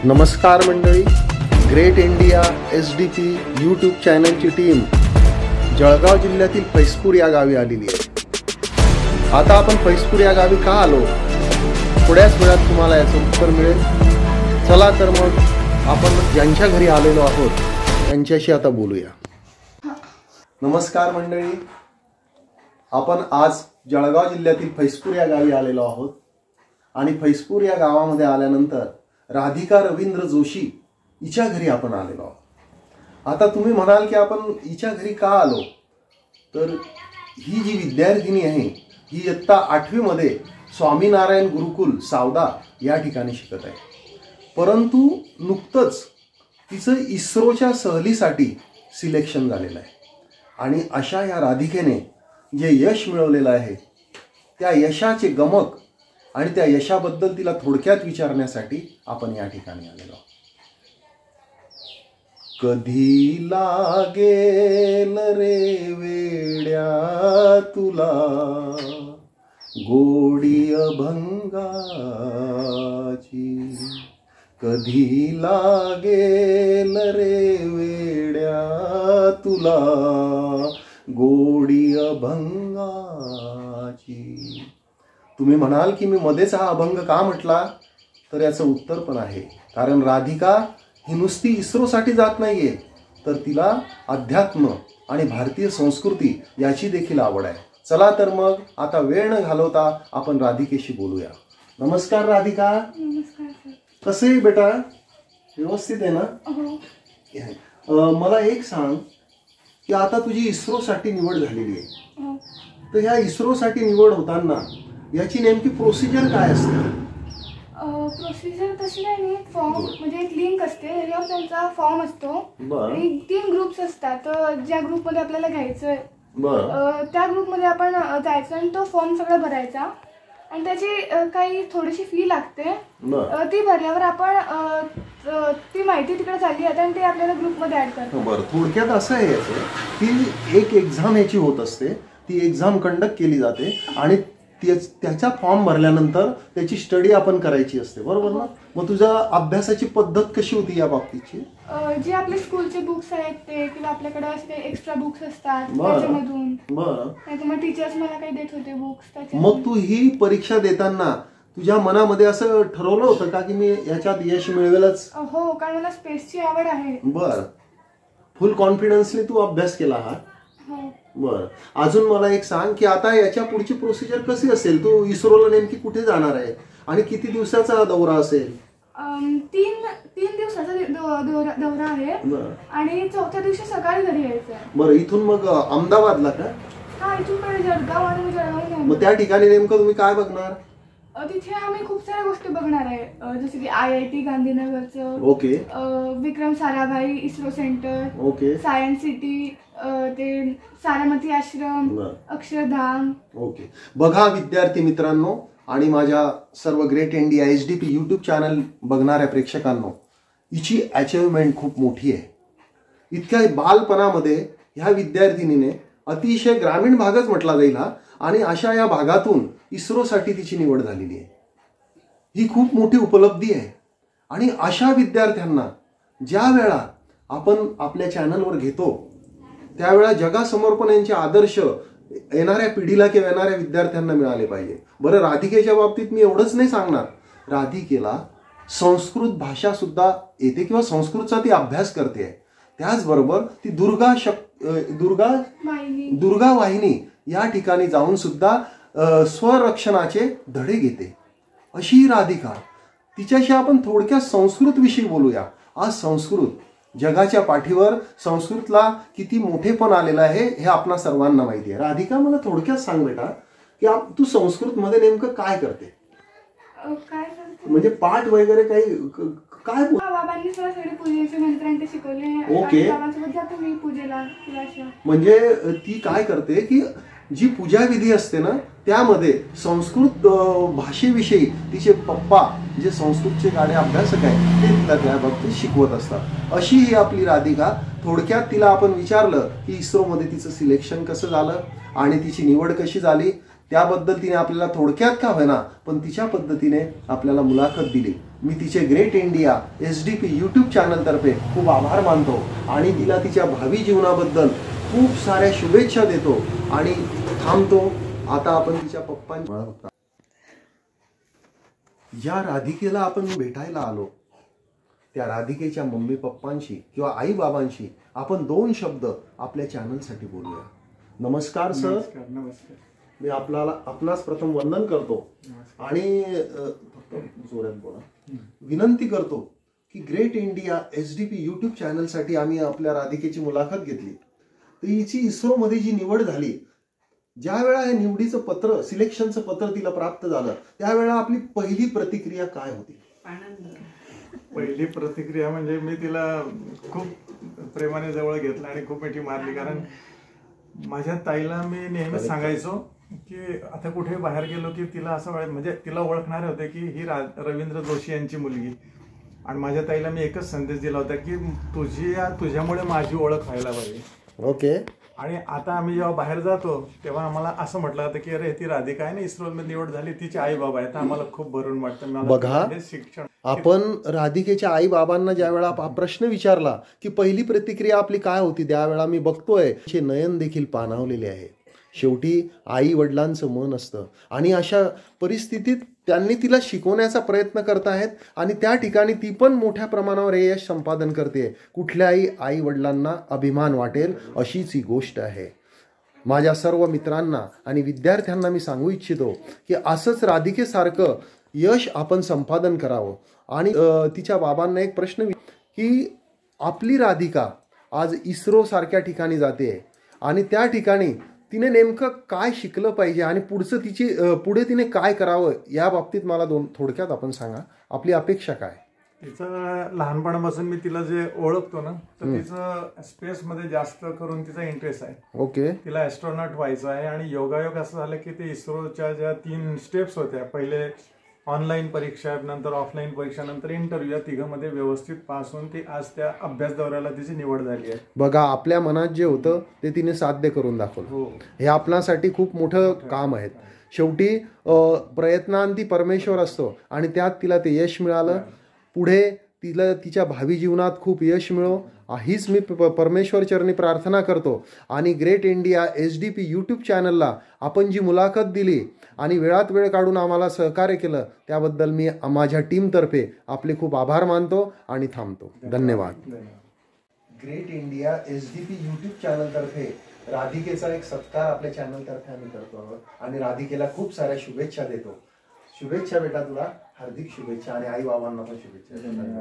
नमस्कार मंडळी, great India SDP YouTube चॅनलची टीम जळगाव जिल्ह्यातील फैजपूर या गावी आलेली आहे। आता आपण फैजपूर या गावी का आलो, थोड्याच वेळात तुम्हाला याचं उत्तर मिळेल। चला तर मग आपण ज्यांच्या घरी आलेलो आहोत त्यांच्याशी आता बोलूया। नमस्कार मंडळी, आपण आज जळगाव जिल्ह्यातील फैजपूर या गावी आलेलो आहोत आणि फैजपूर या गावामध्ये आल्यानंतर राधिका रवींद्र जोशी हिच्या घरी आपण आलेलो आहोत। आता तुम्ही म्हणाल की आपण हिच्या घरी का आलो, तर ही जी विद्यार्थिनी आहे ही इयत्ता 8वी मध्ये स्वामीनारायण गुरुकुल सावदा या ठिकाणी शिकत आहे। परंतु नुकतंच तिचं इस्रोच्या सहलीसाठी सिलेक्शन झालेलं आहे आणि अशा या राधिकेने जे यश मिळवलेलं आहे त्या यशाचे गमक आणि त्या यशाबद्दल तिला थोडक्यात विचारण्यासाठी आपण या ठिकाणी आलेलो आहोत। कधी लागेल रे वेड्या तुला गोडी अभंगाची, कधी लागेल रे वेड्या तुला गोडी अभंगाची। तुम्ही म्हणाल की मी मध्येच हा अभंग का म्हटला, तर याचं उत्तर पण आहे, कारण राधिका ही नुसती इस्रोसाठी जात नाहीये, तर तिला अध्यात्म आणि भारतीय संस्कृती याची देखील आवड आहे। चला तर मग आता वेळ न घालवता आपण राधिकेशी बोलूया। नमस्कार राधिका। नमस्कार सर। कसे आहे बेटा, व्यवस्थित आहे ना? हो। मला एक सांग की आता तुझी इस्रोसाठी निवड झालेली आहे, तर ह्या इस्रोसाठी निवड होताना याची नेमकी प्रोसिजर काय असते? प्रोसिजर तशी नाही, फॉर्म म्हणजे एक लिंक असते, त्याच्यावर त्यांचा फॉर्म असतो आणि 3 ग्रुप्स असतात। ज्या ग्रुपमध्ये आपल्याला घ्यायचंय त्या ग्रुपमध्ये आपण जायचं आणि तो फॉर्म सगळा भरायचा आणि त्याची काही थोडीशी फी लागते। ती भरल्यावर आपण ती माहिती तिकडे चालली जाते आणि ते आपल्याला ग्रुपमध्ये ऍड करतात। बरं, थोडक्यात असं आहे याचं की एक एक्झाम याची होत असते, ती एक्झाम कंडक्ट केली जाते आणि त्याचा फॉर्म भरल्यानंतर त्याची स्टडी आपण करायची असते, बरोबर ना? मग तुझ्या अभ्यासाची पद्धत कशी होती या बाबतीची? जे आपले स्कूलचे बुक्स आहेत ते किंवा आपल्याकडे असे एक्स्ट्रा बुक्स असतात त्याच्यामधून, नाही मग टीचर्स मला काही देत होते बुक्स। मग तू ही परीक्षा देताना तुझ्या मनामध्ये असं ठरवलं होतं का की मी याच्यात यश मिळवेलच? हो, कारण मला स्पेसची आवड आहे। बरं, फुल कॉन्फिडन्सने तू अभ्यास केला हा? बर, अजून मला एक सांग की आता याच्या पुढची प्रोसिजर कशी असेल? तू इस्रोला नेमकी कुठे जाणार आहे आणि किती दिवसाचा दौरा असेल? 3 दिवसाचा दौरा आहे आणि 4थ्या दिवशी सकाळी घरी यायचं। बरं, इथून मग अहमदाबादला का? हा, इथून जळगाव आणि जळगाव। मग त्या ठिकाणी नेमकं तुम्ही काय बघणार? तिथे आम्ही खूप साऱ्या गोष्टी बघणार आहे, जसे की IIT गांधीनगरचं, okay, Vikram Sarabhai ISRO centre, okay, science city, ते सारामती आश्रम, अक्षरधाम। ओके, बघा विद्यार्थी मित्रांनो आणि माझ्या सर्व great India SDP YouTube channel बघणाऱ्या प्रेक्षकांनो, हिची अचिव्हमेंट खूप मोठी आहे। इतक्या बालपणामध्ये ह्या विद्यार्थिनीने अतिशय ग्रामीण भागच म्हटला जाईल हा, आणि अशा या भागातून इस्रोसाठी तिची निवड झालेली आहे। ही खूप मोठी उपलब्धी आहे आणि अशा विद्यार्थ्यांना ज्या वेळा आपण आपल्या चॅनलवर घेतो त्यावेळा जगासमोर पण यांचे आदर्श येणाऱ्या पिढीला किंवा येणाऱ्या विद्यार्थ्यांना मिळाले पाहिजे। बरं, राधिकेच्या बाबतीत मी एवढंच नाही सांगणार, राधिकेला संस्कृत भाषा सुद्धा येते किंवा संस्कृतचा ती अभ्यास करते आहे। त्याचबरोबर ती दुर्गा वाहिनी या ठिकाणी जाऊन सुद्धा स्वरक्षणाचे धडे घेते। अशी राधिका, तिच्याशी आपण थोडक्यात संस्कृत विषयी बोलूया। आज संस्कृत जगाच्या पाठीवर, संस्कृतला किती मोठेपण आलेलं आहे हे आपणा सर्वांना माहिती आहे। राधिका, मला थोडक्यात सांग बेटा की तू संस्कृत मध्ये नेमकं काय करते? म्हणजे पाठ वगैरे काही काय? बाबांनी सगळे पूजेचे मंत्र शिकवले। ओके, बाबांसोबत जातो मी पूजेला। म्हणजे ती काय करते की जी पूजा विधी असते ना त्यामध्ये संस्कृत भाषेविषयी तिचे पप्पा जे संस्कृतचे गाडे अभ्यासक आहेत ते तिला त्या बाबतीत शिकवत असतात। अशी ही आपली राधिका। थोडक्यात तिला आपण विचारलं की इस्रोमध्ये तिचं सिलेक्शन कसं झालं आणि तिची निवड कशी झाली, त्याबद्दल तिने आपल्याला थोडक्यात का होईना पण तिच्या पद्धतीने आपल्याला मुलाखत दिली. मी तिचे ग्रेट इंडिया SDP यूट्यूब चॅनलतर्फे खूप आभार मानतो आणि तिला तिच्या भावी जीवनाबद्दल खूप साऱ्या शुभेच्छा देतो आणि थांबतो. आता आपण तिच्या पप्पांच्या ज्या राधिकेला आपण भेटायला आलो त्या राधिकेच्या मम्मी पप्पांशी किंवा आई बाबांशी आपण 2 शब्द आपल्या चॅनलसाठी बोलूया. नमस्कार सर. नमस्कार. मी आपणास प्रथम वंदन करतो आणि जोरात बोला. विनंती करतो की ग्रेट इंडिया SDP यूट्यूब चॅनलसाठी आम्ही आपल्या राधिकेची मुलाखत घेतली. तर हिची इस्रोमध्ये जी निवड झाली, ज्या वेळा हे निवडीचं पत्र सिलेक्शनचं पत्र तिला प्राप्त झालं त्यावेळेला आपली पहिली प्रतिक्रिया काय होती? पहिली प्रतिक्रिया म्हणजे मी तिला खूप प्रेमाने जवळ घेतलं आणि खूप मिठी मारली. कारण माझ्या ताईला मी नेहमीच सांगायचो की आता कुठे बाहेर गेलो की तिला असं म्हणजे तिला ओळखणारे होते की ही रवींद्र जोशी यांची मुलगी. आणि माझ्या ताईला मी एकच संदेश दिला होता की तुझ्यामुळे माझी ओळख व्हायला पाहिजे. ओके. आणि आता आम्ही जेव्हा बाहेर जातो तेव्हा आम्हाला असं म्हटलं जातं की अरे ती राधिका आहे ना इस्रोमध्ये निवड झाली, तिचे आई बाबा आहेत. आम्हाला खूप भरून वाटतं. बघा, शिक्षण आपण राधिकेच्या आई बाबांना ज्या वेळा प्रश्न विचारला की पहिली प्रतिक्रिया आपली काय होती, त्यावेळा मी बघतोय ते नयन देखील पाणावलेले आहे. शेवटी आई वडिलांचं मन असतं आणि अशा परिस्थितीत त्यांनी तिला शिकवण्याचा प्रयत्न करतायत आणि त्या ठिकाणी ती पण मोठ्या प्रमाणावर हे यश संपादन करते. कुठल्याही आई वडिलांना अभिमान वाटेल अशीच ही गोष्ट आहे. माझ्या सर्व मित्रांना आणि विद्यार्थ्यांना मी सांगू इच्छितो की असंच राधिकेसारखं यश आपण संपादन करावं. आणि तिच्या बाबांना एक प्रश्न की आपली राधिका आज इस्रो सारख्या ठिकाणी जाते आणि त्या ठिकाणी तिने नेमकं काय शिकलं पाहिजे आणि पुढे तिने काय करावं या बाबतीत मला थोडक्यात आपण सांगा. आपली अपेक्षा काय? तिचं लहानपणापासून मी तिला जे ओळखतो ना तर तिचं स्पेसमध्ये जास्त करून तिचा इंटरेस्ट आहे. ओके. तिला ॲस्ट्रॉनॉट व्हायचं आहे आणि योगायोग असं झालं की ते इस्रोच्या ज्या 3 स्टेप्स होत्या, पहिले ऑनलाईन परीक्षा, नंतर ऑफलाईन परीक्षा, नंतर इंटरव्ह्यू, या तिघांमध्ये व्यवस्थित पास होऊन ती आज त्या अभ्यास दौऱ्याला तिची निवड झाली आहे. बघा, आपल्या मनात जे होतं ते तिने साध्य करून दाखवलं. हे आपल्यासाठी खूप मोठं काम आहे. शेवटी प्रयत्नांती परमेश्वर असतो आणि त्यात तिला ते यश मिळालं. पुढे तिला तिच्या भावी जीवनात खूप यश मिळो हीच मी परमेश्वर चरणी प्रार्थना करतो. आणि ग्रेट इंडिया SDP यूट्यूब चॅनलला आपण जी मुलाखत दिली आणि वेळात वेळ काढून आम्हाला सहकार्य केलं त्याबद्दल मी माझ्या टीमतर्फे आपले खूप आभार मानतो आणि थांबतो. धन्यवाद. ग्रेट इंडिया SDP यूट्यूब चॅनलतर्फे राधिकेचा एक सत्कार आपल्या चॅनलतर्फे आम्ही करतो आहोत आणि राधिकेला खूप साऱ्या शुभेच्छा देतो. शुभेच्छा बेटा, तुला हार्दिक शुभेच्छा आणि आई बाबांना पण शुभेच्छा.